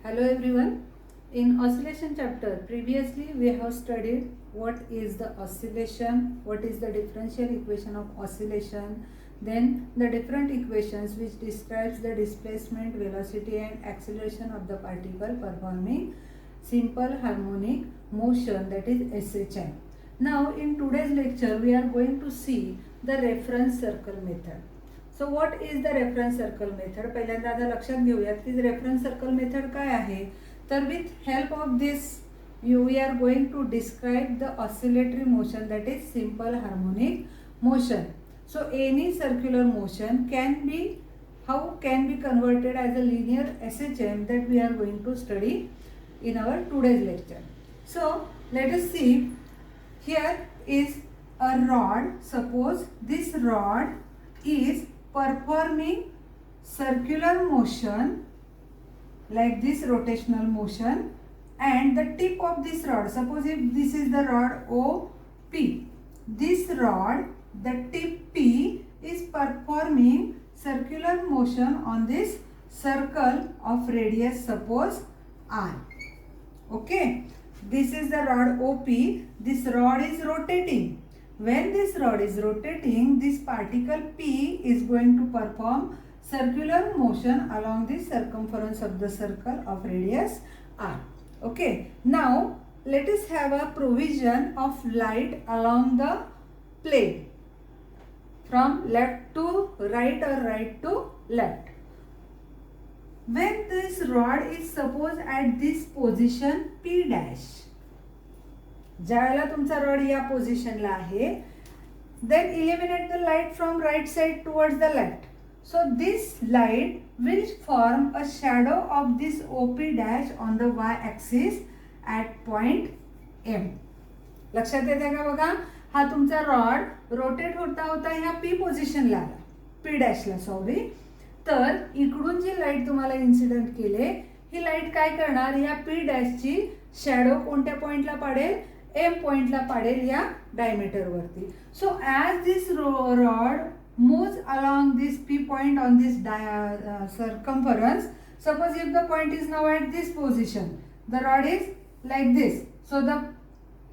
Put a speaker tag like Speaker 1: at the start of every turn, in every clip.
Speaker 1: Hello everyone. In oscillation chapter, previously we have studied what is the oscillation, what is the differential equation of oscillation, then the different equations which describes the displacement, velocity and acceleration of the particle performing simple harmonic motion, that is SHM. Now in today's lecture we are going to see the reference circle method. So what is the reference circle method. पहिल्यांदा आता लक्षात घेऊयात की reference circle method काय आहे. तर with help of this we are going to describe the oscillatory motion, that is simple harmonic motion. So any circular motion how can be converted as a linear SHM, that we are going to study in our today's lecture. So let us see. Here is a rod. Suppose this rod is performing circular motion like this, rotational motion, and the tip of this rod, suppose if this is the rod OP, this rod, the tip P is performing circular motion on this circle of radius, suppose R. Okay, this is the rod OP. This rod is rotating. When this rod is rotating, this particle P is going to perform circular motion along the circumference of the circle of radius R. Okay, now let us have a provision of light along the plane from left to right or right to left. When this rod is suppose at this position P dash, ज्यावेळेला तुमचा rod या पोझिशनला आहे, then eliminate the light from right side towards the left. So this light will form a shadow of this OP dash on the y axis at point M. लक्षात येते का बघा. हा तुमचा रॉड रोटेट होता होता ह्या P पोझिशनला आला, P डॅशला सॉरी. तर इकडून जी लाईट तुम्हाला इन्सिडेंट केले, ही लाईट काय करणार, ह्या P डॅशची शॅडो कोणत्या पॉइंटला पाडेल, M पॉइंटला पाडेल या डायमीटर वरती. So as this rod moves along this P point on this circumference, suppose if the point is now at this position, the rod is like this, so the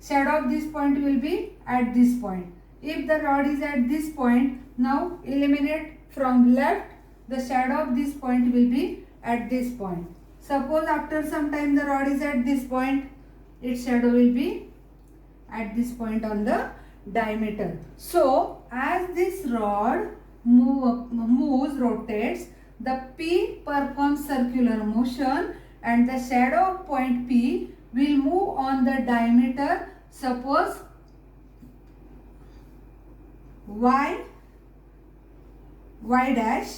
Speaker 1: shadow of this point will be at this point. If the rod is at this point, now eliminate from left, the shadow of this point will be at this point. Suppose after some time the rod is at this point, its shadow will be at this point on the diameter. So as this rod moves, rotates, the P performs circular motion and the shadow of point P will move on the diameter, suppose y dash.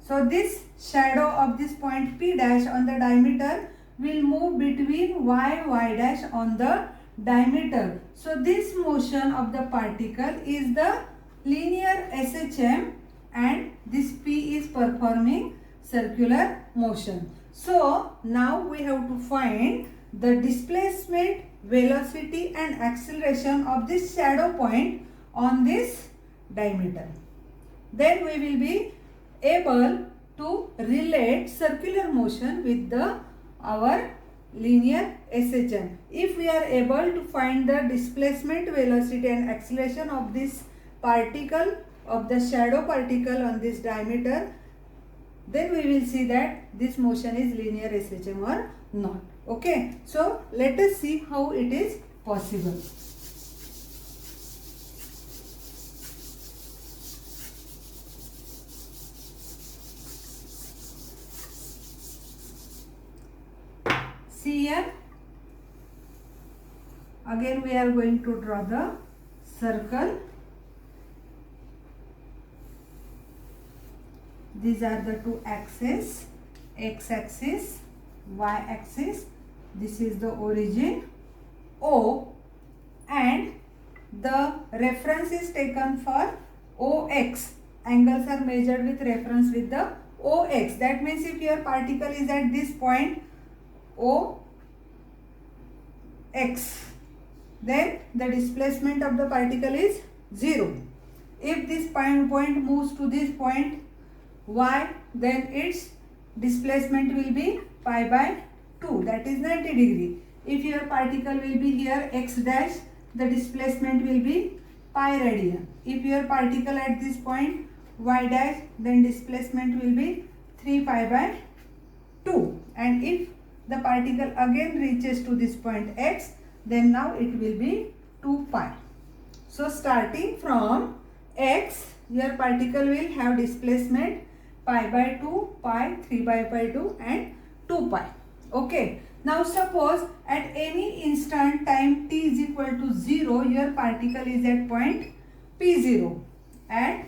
Speaker 1: So this shadow of this point P dash on the diameter will move between y dash on the diameter. So this motion of the particle is the linear SHM and this P is performing circular motion. So now we have to find the displacement, velocity and acceleration of this shadow point on this diameter. Then we will be able to relate circular motion with our linear SHM. If we are able to find the displacement, velocity and acceleration of this particle, of the shadow particle on this diameter, then we will see that this motion is linear SHM or not. Okay, so let us see how it is possible. See here, again we are going to draw the circle. These are the two axes, x axis, y axis. This is the origin O, and the reference is taken for OX. Angles are measured with reference with the OX. That means if your particle is at this point OX, then the displacement of the particle is 0. If this point moves to this point Y, then its displacement will be pi by 2, that is 90 degree. If your particle will be here x dash, the displacement will be pi radian. If your particle at this point y dash, then displacement will be 3 pi by 2. And if the particle again reaches to this point x, then now it will be 2 pi. So starting from x, your particle will have displacement pi by 2, pi, 3 by 2 and 2 pi. Okay. Now suppose at any instant time t is equal to 0, your particle is at point P0. At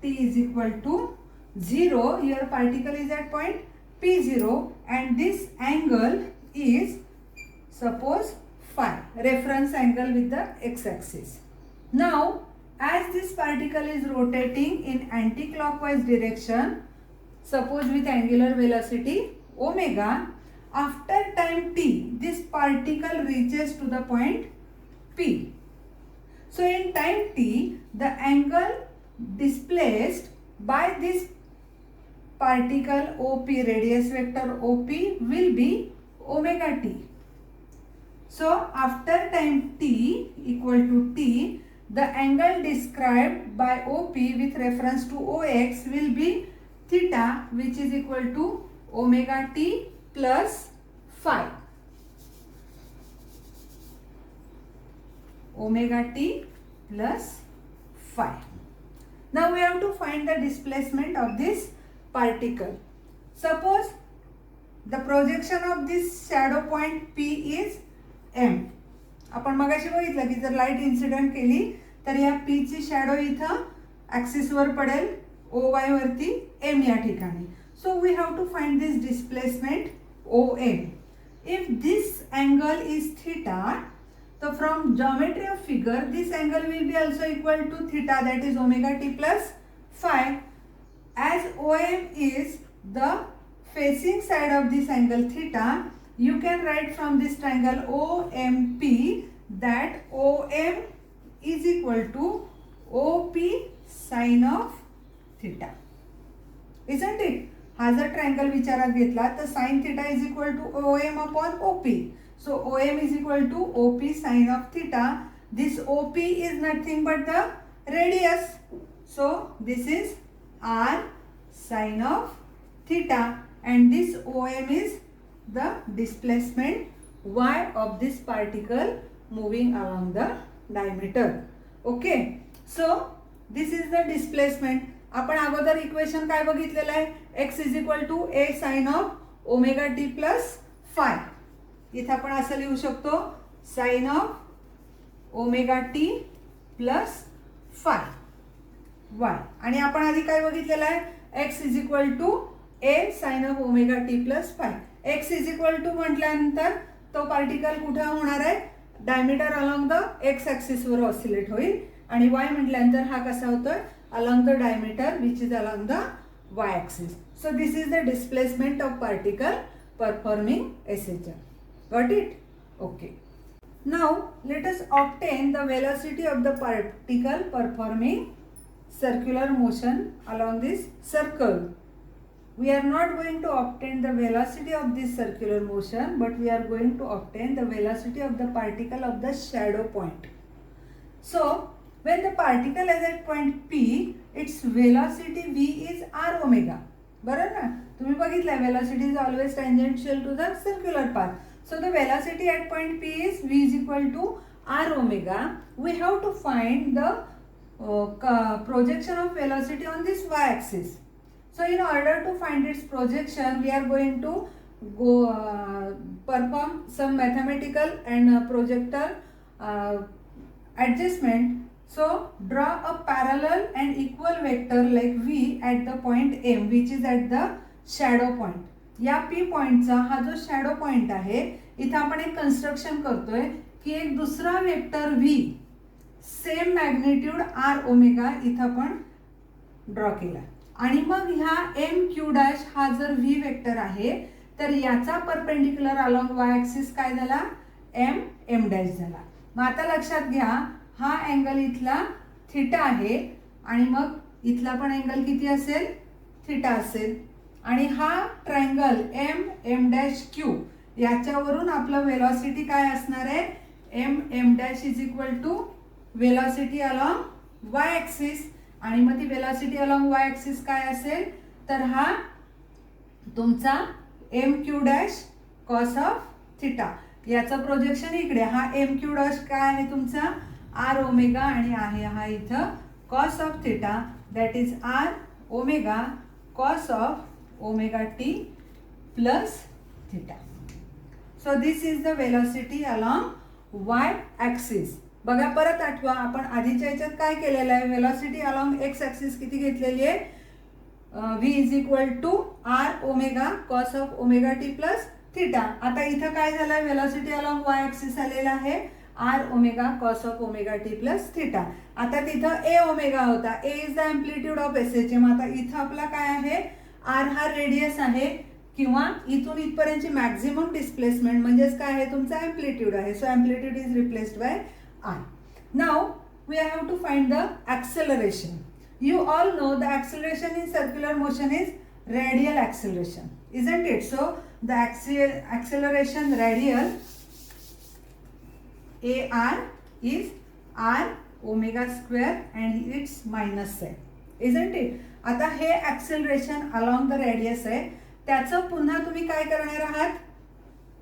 Speaker 1: t is equal to 0, your particle is at point P0 and this angle is suppose phi, reference angle with the x-axis. Now as this particle is rotating in anti-clockwise direction, suppose with angular velocity omega, after time t, this particle reaches to the point P. So in time t, the angle displaced by this particle OP, radius vector OP, will be omega t. So after time t equal to t, the angle described by OP with reference to OX will be theta, which is equal to omega t plus phi. Omega t plus phi. Now we have to find the displacement of this particle. Suppose the projection of this shadow point P is M. आपण मगाशी बघितलं की जर light incident केली तर या P ची shadow इथं ॲक्सिस वर पडेल OY वरती M या ठिकाणी. So we have to find this displacement OM. If this angle is theta, so from geometry of figure, this angle will be also equal to theta, that is omega t plus phi. As OM is the facing side of this angle theta, you can write from this triangle OMP that OM is equal to OP sin of theta. Isn't it? हा जर triangle विचारात घेतला तर sin theta is equal to OM upon OP. So OM is equal to OP sin of theta. This OP is nothing but the radius. So this is R sin of theta and this OM is the displacement y of this particle moving along the diameter. Okay. So this is the displacement. आपण अगोदर equation काय बघितलेलं आहे, x is equal to a sine of omega T plus phi. इथं आपण असं लिहू शकतो sine of omega T plus phi y. आणि आपण आधी काय बघितलेलं आहे, x is equal to a sine of omega T plus phi. x is equal to म्हटल्यानंतर तो पार्टिकल कुठे होणार आहे, diameter along the x axis वर ऑसिलेट होईल आणि y म्हटल्यानंतर हा कसा होतोय, along the diameter which is along the y-axis. So this is the displacement of particle performing SHR. Got it? Okay. Now let us obtain the velocity of the particle performing circular motion along this circle. We are not going to obtain the velocity of this circular motion, but we are going to obtain the velocity of the particle of the shadow point. So when the particle is at point P, its velocity v is r omega. बरोबर ना, तुम्ही बघितलं velocity is always tangential to the circular path. So the velocity at point P is v is equal to r omega. We have to find the projection of velocity on this y-axis. So in order to find its projection, we are going to perform some mathematical and projector adjustment. So draw a parallel and equal vector like v at the point M, which is at the shadow point. या P पॉइंटचा हा जो shadow point आहे, इथं आपण एक construction करतोय की एक दुसरा vector v same magnitude r omega इथं आपण ड्रॉ केला आणि मग ह्या m q डॅश हा जर v वेक्टर आहे तर याचा परपेंडिक्युलर अलॉंग y ॲक्सिस काय झाला, m m डॅश झाला. मग आता लक्षात घ्या हा अँगल इथला थीटा आहे आणि मग इथला पण अँगल किती असेल, थीटा असेल. आणि हा triangle M M dash Q याच्यावरून आपलं वेलॉसिटी काय असणार आहे, M M dash is equal to velocity along Y axis. आणि मग ती वेलॉसिटी अलॉंग वाय ॲक्सिस काय असेल, तर हा तुमचा M Q dash cos of theta. याचं प्रोजेक्शन इकडे, हा एम क्यू डॅश काय आहे तुमचा आर ओमेगा आणि आहे हा इथं cos of theta, that is R omega cos of omega T plus theta. So this is the velocity along Y axis. बघा परत आठवा, आपण आधीच्या याच्यात काय केलेलं आहे, वेलॉसिटी अलॉंग एक्स ॲक्सिस किती घेतलेली आहे, v is equal to R omega cos of omega T plus theta. आता इथं काय झालं, वेलॉसिटी अलॉंग वाय ॲक्सिस आलेला आहे R omega cos of omega T plus theta. आता तिथं ए ओमेगा होता, A is the amplitude of S H M. आता इथं आपला काय आहे, आर हा रेडियस आहे किंवा इथून इथपर्यंतची मॅक्झिमम डिस्प्लेसमेंट म्हणजेच काय आहे तुमचा अँप्लिट्यूड आहे. So amplitude is replaced by R. Now we have to find the acceleration. You all know the acceleration in circular motion is radial acceleration, isn't it? So the acceleration radial AR is R omega square and it's minus sign, isn't it? आता हे acceleration along the radius आहे, त्याचं पुन्हा तुम्ही काय करणार आहात,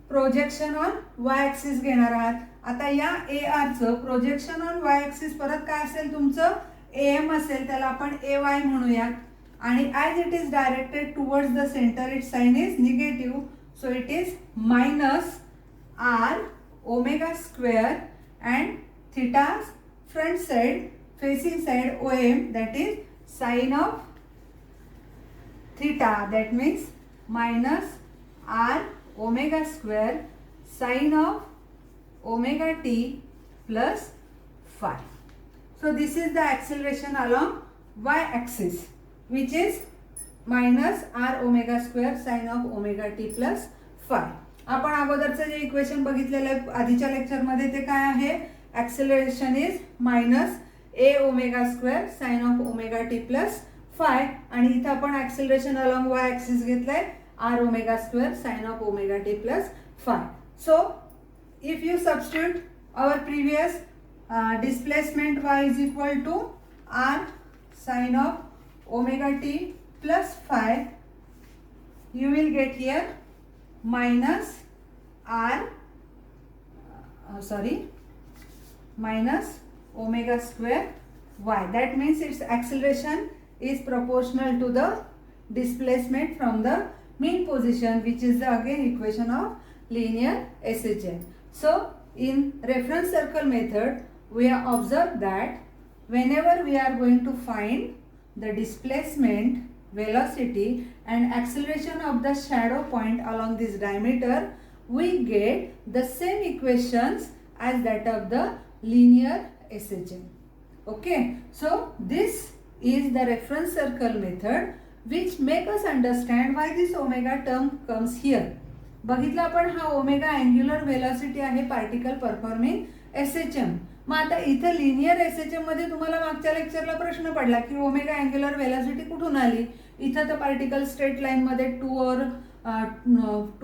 Speaker 1: projection on Y axis घेणार आहात. आता या AR चं प्रोजेक्शन ऑन वाय ॲक्सिस परत काय असेल तुमचं, एम असेल, त्याला आपण ए वाय म्हणूयात. आणि as it is directed towards the centre it sign is negative, so it is minus R omega square and theta's front side facing side O M, that is sine of theta, that means minus R omega square sine of omega T plus phi. So this is the acceleration along y-axis, which is minus r omega square sin of omega t plus phi. आपण अगोदरचं जे equation बघितलेलं आहे आधीच्या लेक्चरमध्ये ते काय आहे, acceleration is minus A omega square sine of omega T plus phi. आणि इथं आपण ॲक्सेलरेशन अलॉंग वाय ॲक्सिस घेतलंय R omega square sine of omega T plus phi. So if you substitute our previous displacement y is equal to r sin of omega t plus phi, you will get here minus r minus omega square y. That means its acceleration is proportional to the displacement from the mean position, which is the again equation of linear SHM. So in reference circle method we have observed that whenever we are going to find the displacement, velocity and acceleration of the shadow point along this diameter, we get the same equations as that of the linear SHM. Okay, so this is the reference circle method which make us understand why this omega term comes here. बघितलं आपण हा omega angular velocity आहे particle performing SHM. मग आता इथं linear SHM मध्ये तुम्हाला मागच्या लेक्चरला प्रश्न पडला की ओमेगा अँग्युलर वेलॉसिटी कुठून आली. इथं तर पार्टिकल स्ट्रेट लाईन मध्ये टू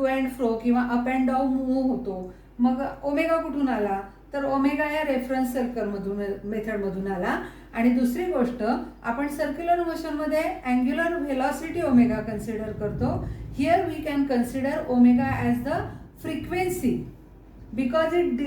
Speaker 1: अँड फ्रो किंवा अप अँड डाऊन मूव्ह होतो, मग ओमेगा कुठून आला, तर ओमेगा या रेफरन्स सर्कल मधून मेथडमधून आला. आणि दुसरी गोष्ट, आपण सर्क्युलर मोशनमध्ये अँग्युलर व्हेलॉसिटी ओमेगा कन्सिडर करतो. Here we can consider omega as the frequency because it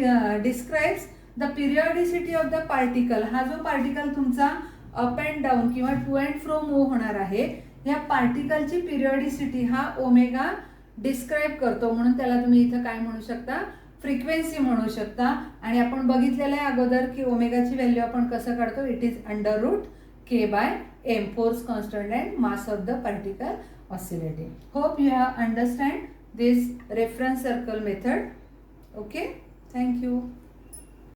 Speaker 1: describes the periodicity of the particle. हा जो पार्टिकल तुमचा अप अँड डाऊन किंवा टू अँड फ्रो मूव्ह होणार आहे, या पार्टिकलची पिरियॉडिसिटी हा ओमेगा डिस्क्राइब करतो, म्हणून त्याला तुम्ही इथं काय म्हणू शकता, फ्रिक्वेन्सी म्हणू शकता. आणि आपण बघितलेलं आहे अगोदर की ओमेगाची व्हॅल्यू आपण कसं काढतो, it is under root K by M, force constant and mass of the particle oscillating. Hope you have understand this reference circle method. Okay, thank you.